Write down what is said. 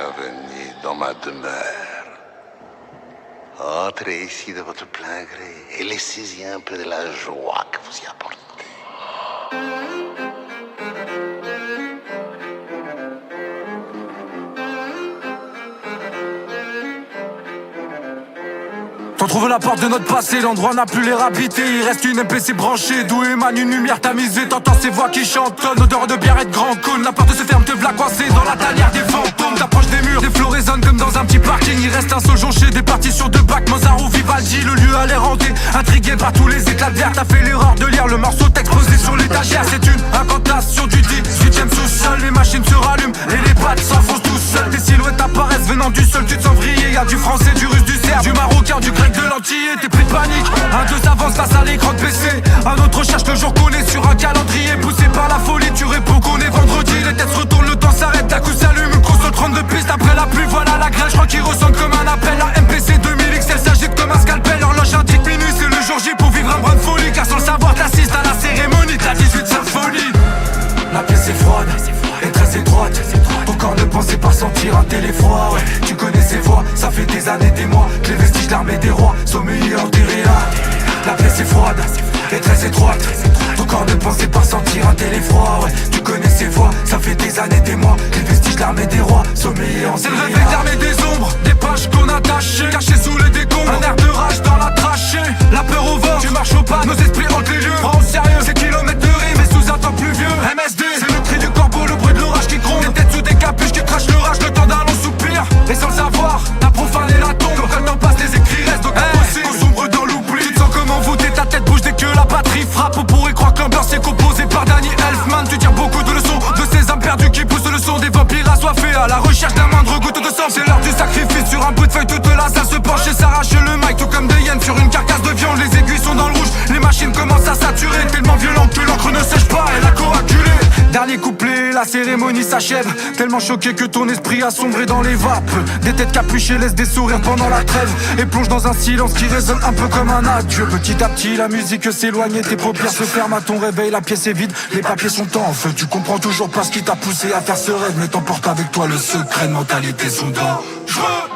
Bienvenue dans ma demeure. Entrez ici de votre plein gré et laissez-y un peu de la joie que vous y apportez. T'en trouves la porte de notre passé, l'endroit n'a plus l'air habité. Il reste une MPC branchée, d'où émane une lumière tamisée. T'entends ces voix qui chantonnent, odeur de bière et de grand cône. La porte se ferme, te v'là coincé dans la tanière des fantômes. T'approches des murs, des flots résonnent comme dans un petit parking. Il reste un seul jonché, des partitions de Bach, Mozart ou Vivaldi. Le lieu a l'air hanté, intrigué par tous les éclats de verre. T'as fait l'erreur de lire le morceau exposé sur l'étagère. C'est une incantation du 18ème sous-sol. Les machines se rallument et les pattes s'enfoncent tout seuls. Tes silhouettes apparaissent venant du sol, tu te sens vriller. Y'a du français, du russe, du serbe, du marocain, du grec, de l'antillais. T'es pris de panique, un deux avance face à l'écran de PC. Un autre recherche le jour qu'on est sur un calendrier. Poussé par la folie, tu réponds qu'on est vendredi. Les têtes se retournent, le temps s'arrête, d'un coup s'allume. Une course au 32 pistes après la pluie, voilà la grêle. Je crois qu'il ressemble comme un appel. La MPC 2000 XL s'agite comme un scalpel. Horloge indique minuit, c'est le jour J pour vivre un brin de folie. Car sans le savoir, t'assistes à la cérémonie de la 18 symphonie. La pièce est froide et très étroite. Ton corps ne pensait pas sentir un téléfroid. Ouais, tu connais ces voix, ça fait des années, des mois que les vestiges d'armée des rois sommeillés enterrés là. La pièce est froide et très étroite. Ton corps ne pensait pas sentir un téléfroid. Ouais, tu connais ces voix, ça fait des années, des mois que les vestiges d'armée des rois sommeillés enterrés. C'est le réveil d'armée des ombres, des pages qu'on a tachées, cachées sous les décombres. Un air de rage dans la trachée, la peur au vent, tu marches au pas, nos esprits hantent les lieux. Prends au sérieux ces kilomètres de rimes et sous un temps pluvieux. MSD, c'est le cri du corbeau, le bruit de l'orage qui gronde. Des têtes sous des capuches qui crachent le rage, le temps d'un long soupir. Et sans le savoir, t'as profané la tombe. Quand le temps passe, les écrits restent donc impossibles. On sombre dans l'oubli, tu te sens comme envoûté, ta tête bouge dès que la batterie frappe. On pourrait croire que l'ambiance est composée par Danny Elfman. Tu tires beaucoup de leçons de ces âmes perdues qui poussent le son des vampires assoiffés à la recherche d'un moindre goutte de sang. C'est l'heure du sacrifice, sur un bout de feuille toute la salle se penche et s'arrache le mic. Tout comme des hyènes sur une carcasse de viande. Les aiguilles sont dans le rouge, les machines commencent à saturer. Tellement violent que l'encre ne sèche pas, elle a coagulé. Dernier couplet, la cérémonie s'achève. Tellement choqué que ton esprit a sombré dans les vapes. Des têtes capuchées laissent des sourires pendant la trêve et plonge dans un silence qui résonne un peu comme un adieu. Petit à petit la musique s'éloigne et tes paupières se ferment à ton réveil. La pièce est vide, les papiers sont en feu. Tu comprends toujours pas ce qui t'a poussé à faire ce rêve, mais t'emportes avec toi le secret de mentalité son dangereux.